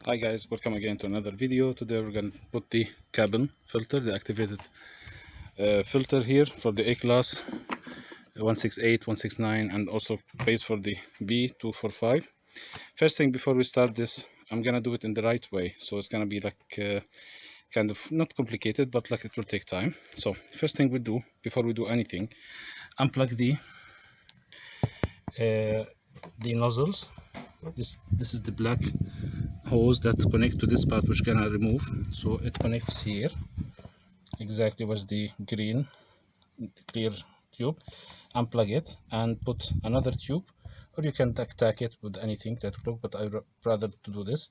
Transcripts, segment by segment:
Hi guys, welcome again to another video. Today we're going to put the cabin filter, the activated filter here for the A-class 168, 169 and also base for the B245. First thing before we start this, I'm going to do it in the right way. So it's going to be like kind of not complicated, but like it will take time. So first thing we do before we do anything, unplug the nozzles. This is the black hose that connect to this part, which gonna remove, so it connects here exactly with the green clear tube. Unplug it and put another tube, or you can tack it with anything that look, but I rather to do this.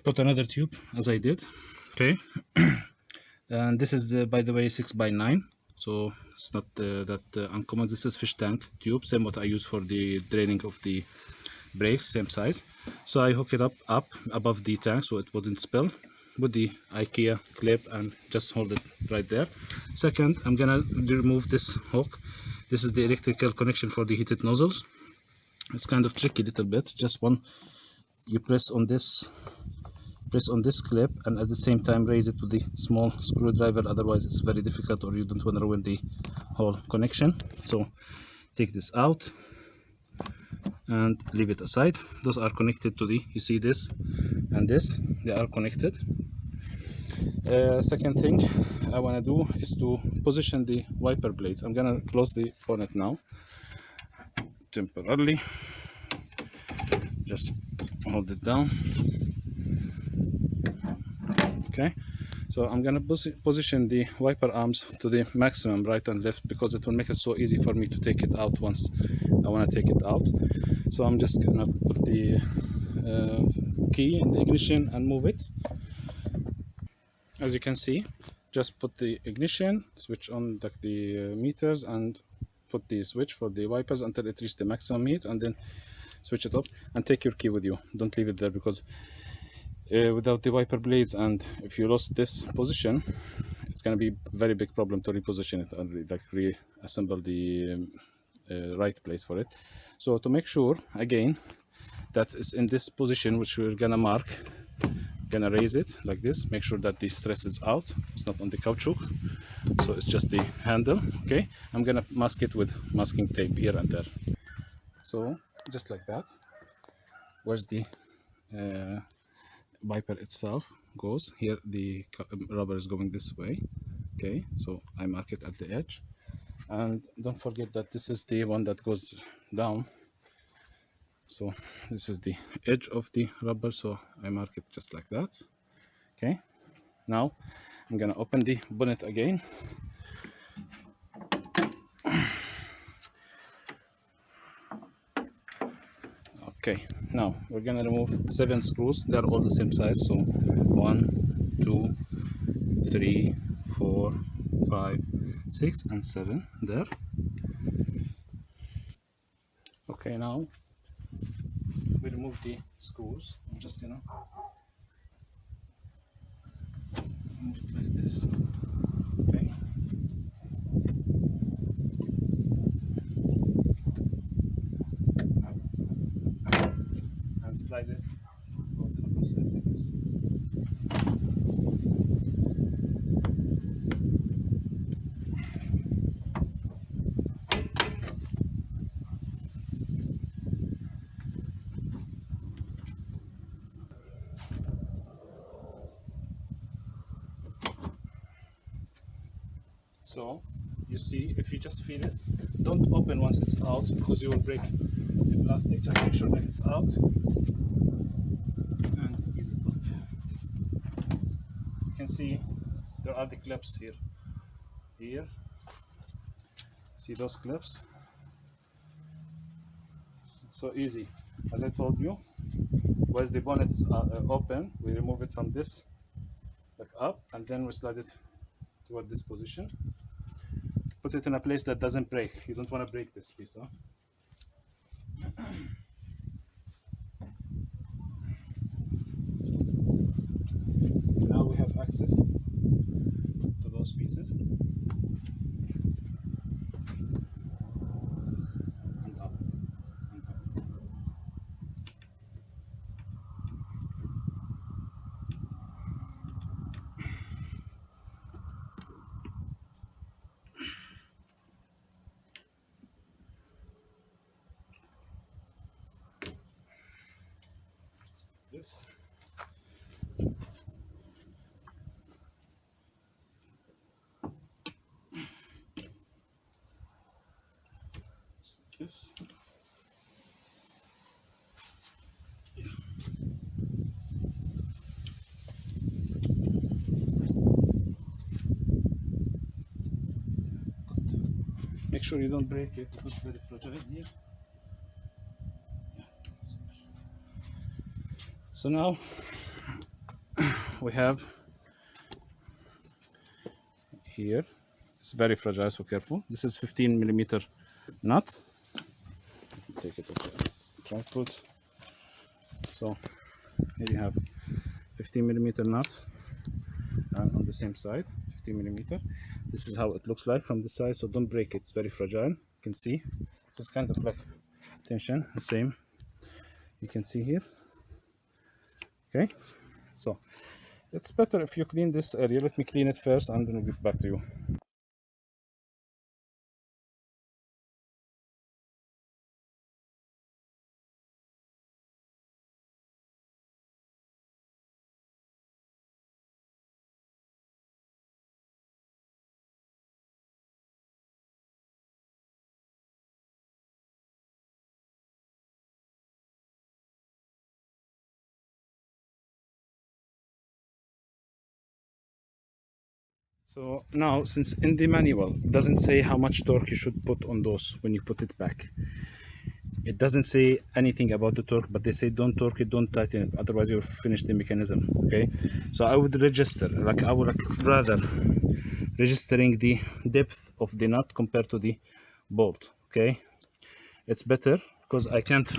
Put another tube as I did. Okay. And this is the, by the way, 6x9, so it's not that uncommon. This is fish tank tube, same what I use for the draining of the brakes, same size. So I hook it up above the tank so it wouldn't spill with the IKEA clip and just hold it right there. Second, I'm gonna remove this hook. This is the electrical connection for the heated nozzles. It's kind of tricky little bit. Just you press on this clip and at the same time raise it with the small screwdriver, otherwise it's very difficult or you don't want to ruin the whole connection. So take this out and leave it aside. Those are connected to the, you see this and this, they are connected. Second thing I want to do is to position the wiper blades. I'm gonna close the bonnet now temporarily, just hold it down. Okay, so I'm gonna position the wiper arms to the maximum right and left, because it will make it so easy for me to take it out once I want to take it out. So I'm just gonna put the key in the ignition and move it. As you can see, just put the ignition, switch on the meters and put the switch for the wipers until it reaches the maximum heat, and then switch it off and take your key with you. Don't leave it there, because without the wiper blades, and if you lost this position, it's going to be a very big problem to reposition it and like reassemble the right place for it. So to make sure again that it's in this position, which we're gonna mark, gonna raise it like this, make sure that the stress is out, it's not on the caoutchouc, so it's just the handle. Okay, I'm gonna mask it with masking tape here and there. So just like that, where's the wiper itself goes here, the rubber is going this way. Okay, so I mark it at the edge, and don't forget that this is the one that goes down. So this is the edge of the rubber, so I mark it just like that. Okay, now I'm gonna open the bonnet again. Okay, now we're gonna remove 7 screws. They're all the same size, so 1, 2, 3, 4, 5, 6 and 7 there. Okay, now we remove the screws. I'm just gonna move it like this. Okay, and slide it on the upper side like this. So you see, if you just feel it, don't open once it's out, because you will break the plastic. Just make sure that it's out and ease it up. You can see there are the clips here. See those clips? So easy. As I told you, while the bonnet is open, we remove it from this, like up, and then we slide it toward this position. Put it in a place that doesn't break. You don't want to break this piece, huh? Now we have access to those pieces. And up. And up. this. This. Make sure you don't break it because it's very fragile here. So now we have here, it's very fragile, so careful. This is 15mm nut. Take it off the tripod. So here you have 15mm nut, and on the same side 15mm. This is how it looks like from this side, so don't break it, it's very fragile. You can see it's kind of like tension, the same you can see here. Okay, so it's better if you clean this area. Let me clean it first and then we'll get back to you. So now, since in the manual it doesn't say how much torque you should put on those when you put it back, it doesn't say anything about the torque, but they say don't torque it, don't tighten it, otherwise you'll finish the mechanism. Okay, so I would register, like I would rather registering the depth of the nut compared to the bolt. Okay, it's better because I can't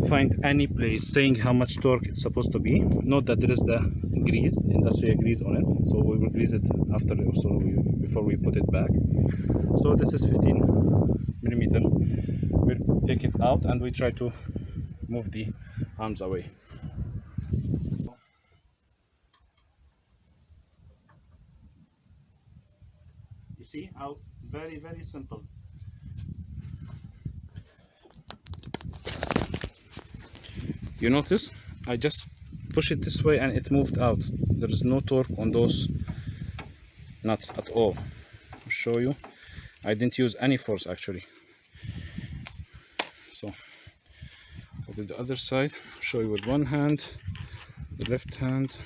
find any place saying how much torque it's supposed to be. Note that there is the grease, the industrial grease on it, so we will grease it after also before we put it back. So this is 15mm. We'll take it out and we try to move the arms away. You see how very simple. You notice I just push it this way and it moved out. There is no torque on those nuts at all. I'll show you. I didn't use any force actually. So I'll do the other side. I'll show you with one hand, the left hand.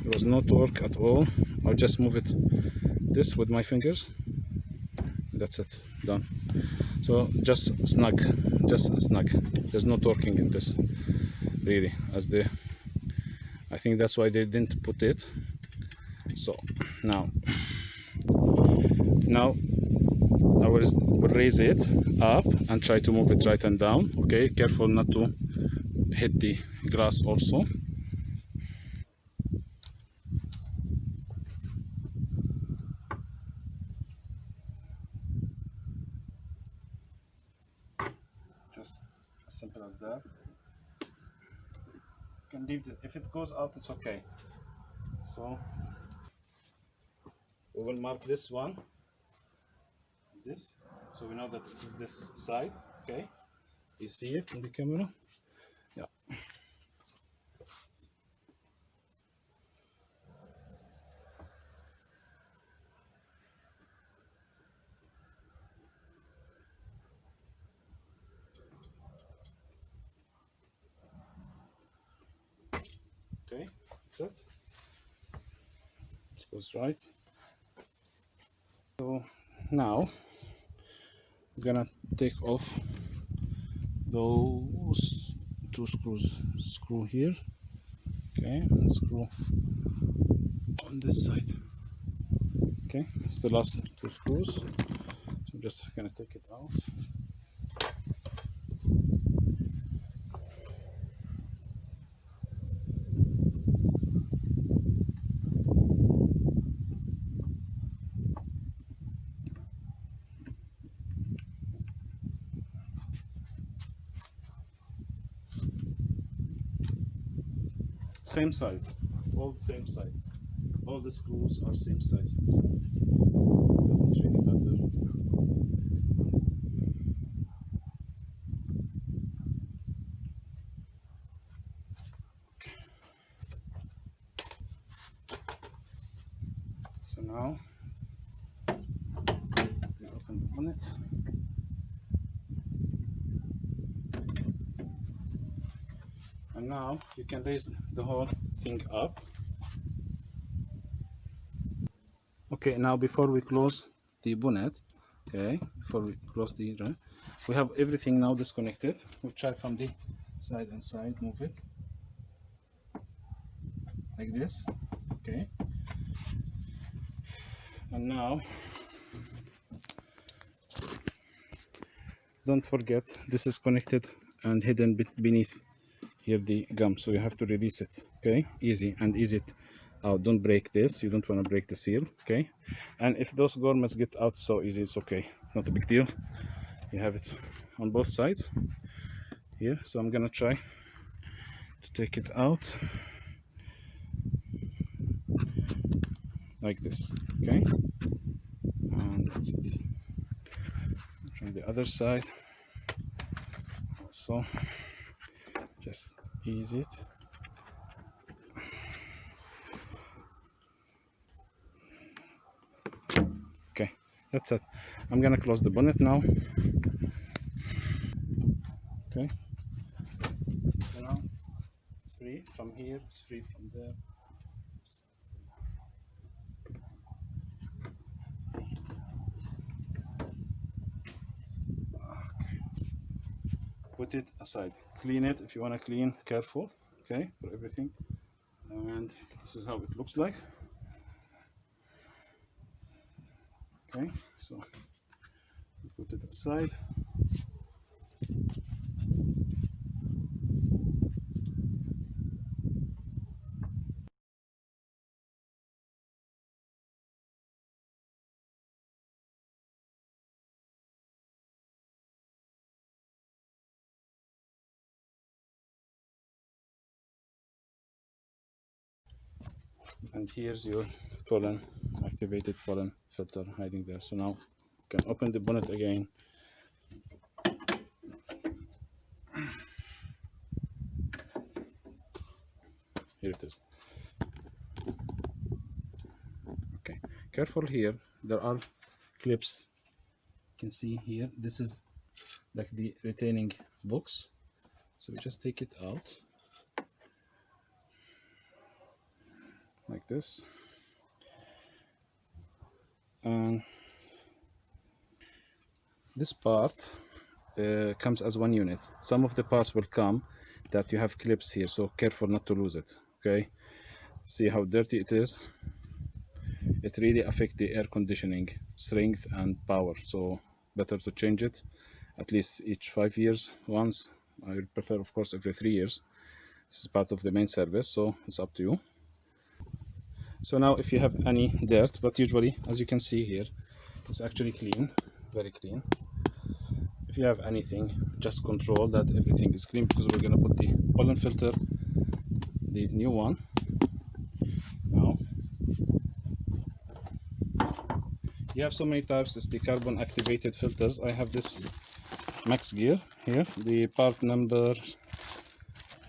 There was no torque at all. I'll just move it this with my fingers. That's it, done. So just snug. There's no torquing in this, really. I think that's why they didn't put it. So now I will raise it up and try to move it right and down. Okay, careful not to hit the glass also. Just as simple as that. You can leave it. If it goes out, it's okay. So we will mark this one, this, so we know that this is this side. Okay, you see it in the camera. Yeah. Okay, that's it. It goes right. So now I'm gonna take off those two screws. Screw here, okay, and screw on this side. Okay, it's the last two screws. So I'm just gonna take it out. Same size, it's all the same size. All the screws are same size. So doesn't really matter. now we open the bonnet. And now you can raise the whole thing up. Okay, now before we close the bonnet, we have everything now disconnected. We'll try from the side and side, move it like this. Okay, and now don't forget this is connected and hidden beneath here the gum, so you have to release it. Okay, easy it out. Don't break this, you don't want to break the seal. Okay, and if those garments get out so easy, it's okay, it's not a big deal. You have it on both sides here, so I'm gonna try to take it out like this. Okay, and that's it. From the other side so just ease it. Okay, that's it. I'm gonna close the bonnet now. Okay, so now it's free from here, it's free from there. Put it aside, clean it if you want to clean, careful, okay, for everything. And this is how it looks like. Okay, so put it aside. And here's your pollen, activated pollen filter hiding there. So now you can open the bonnet again. Here it is. Okay, careful here, there are clips. You can see here, this is like the retaining box, so we just take it out like this. And this part comes as one unit. Some of the parts will come that you have clips here, so careful not to lose it. Okay, see how dirty it is. It really affects the air conditioning strength and power, so better to change it at least each 5 years once. I would prefer, of course, every 3 years. This is part of the main service, so it's up to you. So now if you have any dirt, but usually, as you can see here, it's actually clean, very clean. If you have anything, just control that everything is clean, because we're going to put the pollen filter, the new one. Now, you have so many types. It's the carbon activated filters. I have this Max Gear here, the part number,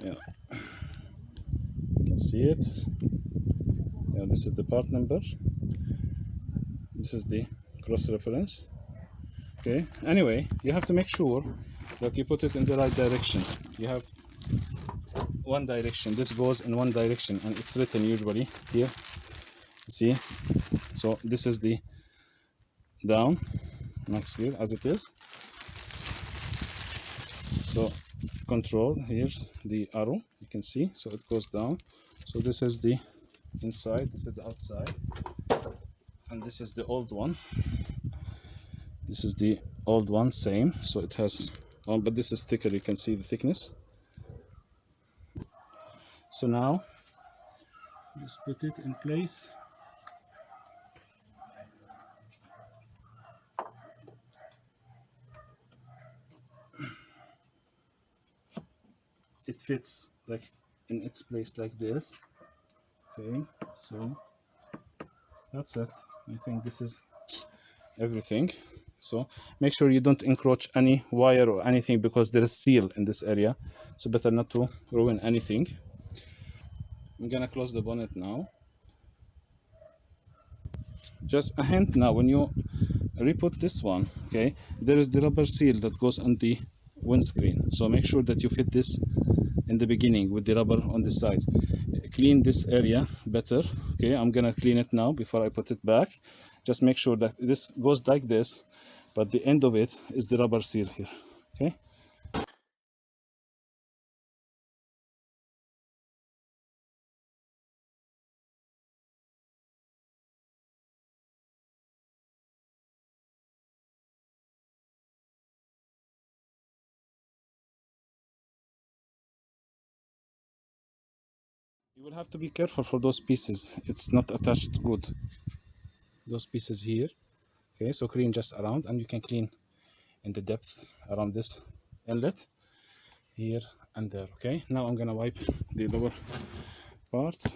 yeah, you can see it. Yeah, this is the part number. This is the cross reference. Okay, anyway, you have to make sure that you put it in the right direction. You have one direction, this goes in one direction, and it's written usually here, you see. So this is the down Max Gear as it is. So control, here's the arrow, you can see, so it goes down. So this is the inside, this is the outside, and this is the old one. This is the old one, same, so it has but this is thicker, you can see the thickness. So now just put it in place. It fits like in its place like this. Okay, so that's it. I think this is everything. So make sure you don't encroach any wire or anything, because there is seal in this area, so better not to ruin anything. I'm gonna close the bonnet now. just a hint now, when you re-put this one, okay, there is the rubber seal that goes on the windscreen, so make sure that you fit this in the beginning with the rubber on the sides. Clean this area better. Okay, I'm gonna clean it now before I put it back. Just make sure that this goes like this, but the end of it is the rubber seal here. Okay, you will have to be careful for those pieces, it's not attached good, those pieces here. Okay, so clean just around, and you can clean in the depth around this inlet here and there. Okay, now I'm gonna wipe the lower parts.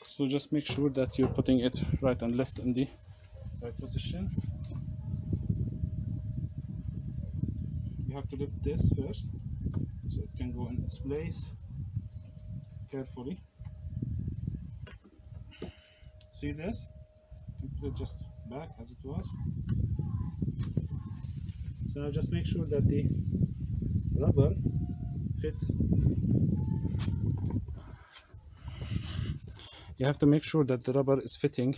So just make sure that you're putting it right and left in the right position. You have to lift this first so it can go in its place carefully. See this? You put it just back as it was. So now just make sure that the rubber fits. You have to make sure that the rubber is fitting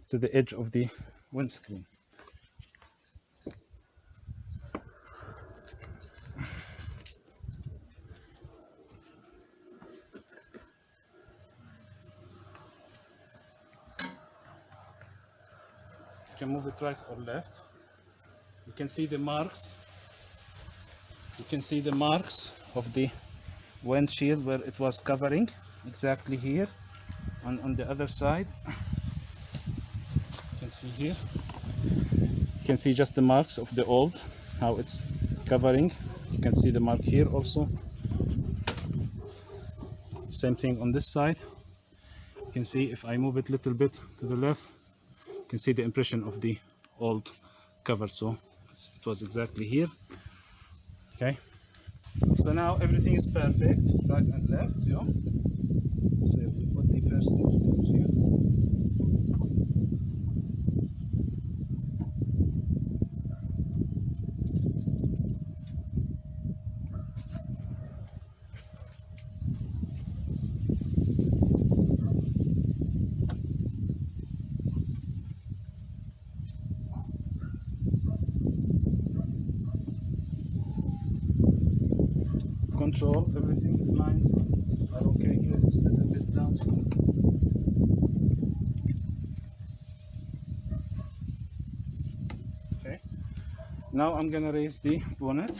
to the edge of the windscreen. You can move it right or left. You can see the marks. You can see the marks of the windshield where it was covering, exactly here. On the other side, you can see here. You can see just the marks of the old, how it's covering. You can see the mark here also. Same thing on this side. You can see if I move it a little bit to the left, you can see the impression of the old cover. So it was exactly here. Okay. So now everything is perfect, right and left. Yeah. So we put the first two screws here. Control everything, the lines are okay here, it's a little bit down. So okay, now I'm gonna raise the bonnet.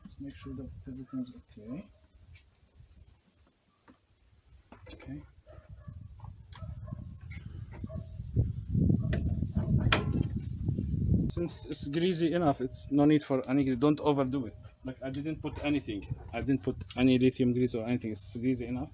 Just make sure that everything's okay. Okay. Since it's greasy enough, it's no need for any, don't overdo it. Like I didn't put anything. I didn't put any lithium grease or anything. It's greasy enough.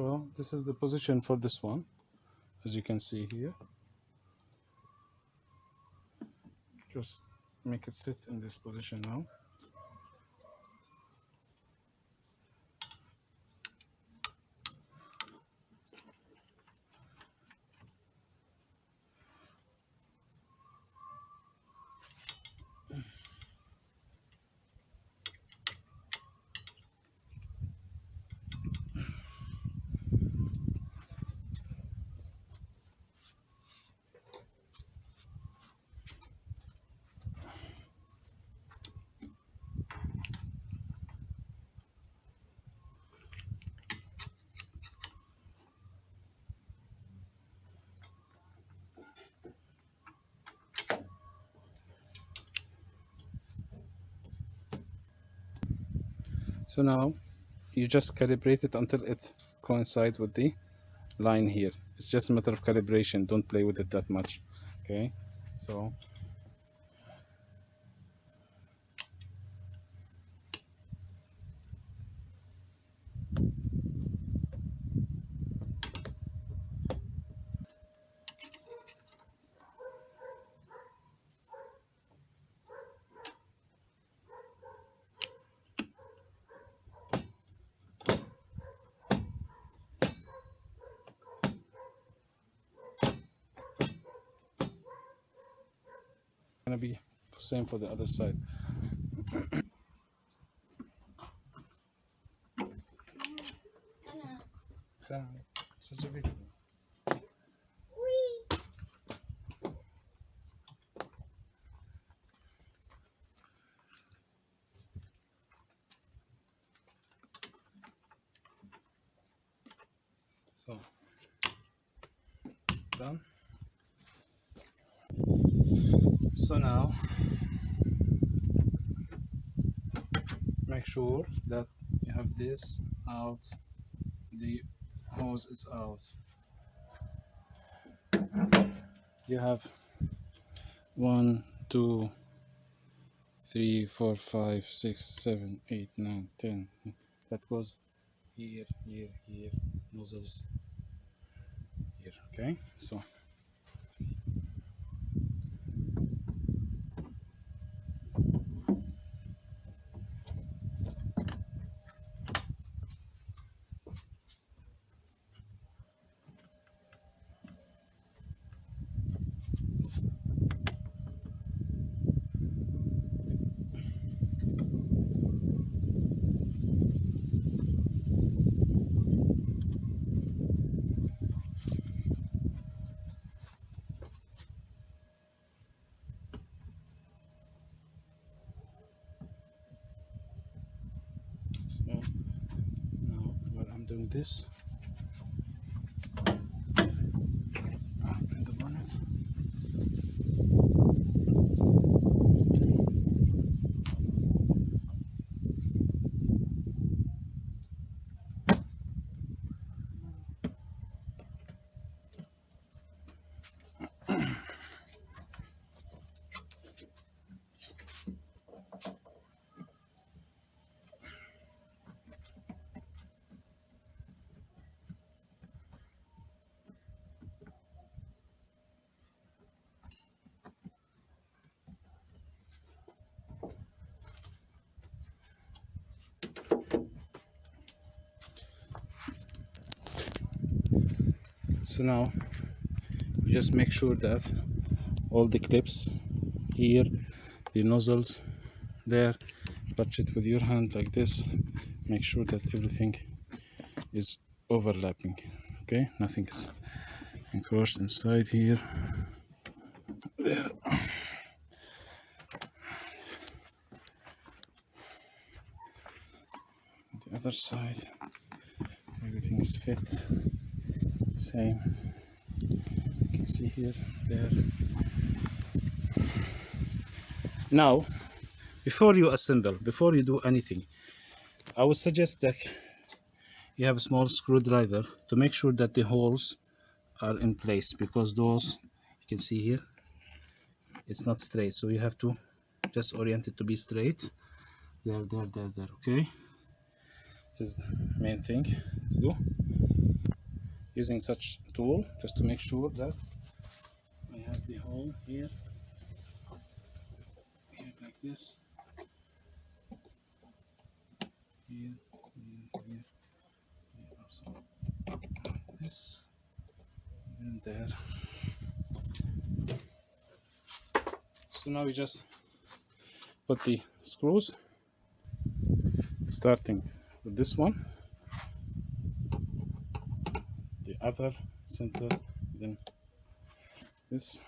So this is the position for this one, as you can see here. Just make it sit in this position now. So now you just calibrate it until it coincides with the line here. It's just a matter of calibration. Don't play with it that much. Okay, so gonna be same for the other side. Such a big. So done. So now make sure that you have this out, the hose is out. You have 1, 2, 3, 4, 5, 6, 7, 8, 9, 10. That goes here, here, here, nozzles here. Okay, so now while I'm doing this, open the bonnet. So now you just make sure that all the clips here, the nozzles there, touch it with your hand like this. Make sure that everything is overlapping. Okay, nothing is encroached inside here. There. The other side, everything is fit. Same. You can see here, there. Now, before you assemble, before you do anything, I would suggest that you have a small screwdriver to make sure that the holes are in place, because those, you can see here, it's not straight, so you have to just orient it to be straight. There, there, there, there. Okay, this is the main thing to do. using such tool just to make sure that I have the hole here like this, here, also this, and there. So now we just put the screws, starting with this one, the other center, then this.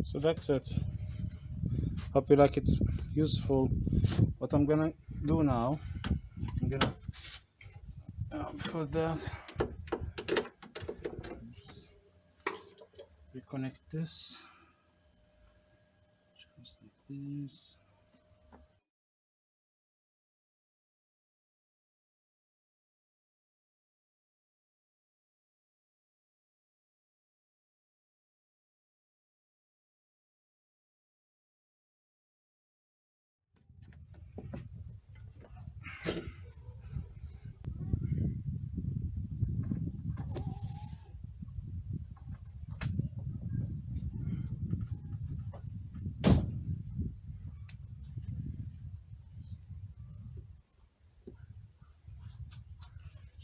So that's it. Hope you like it, useful. What I'm gonna do now, I'm gonna for that just reconnect this, just like this.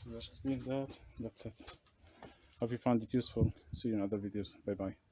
So that's just doing that. That's it. Hope you found it useful. See you in other videos. Bye bye.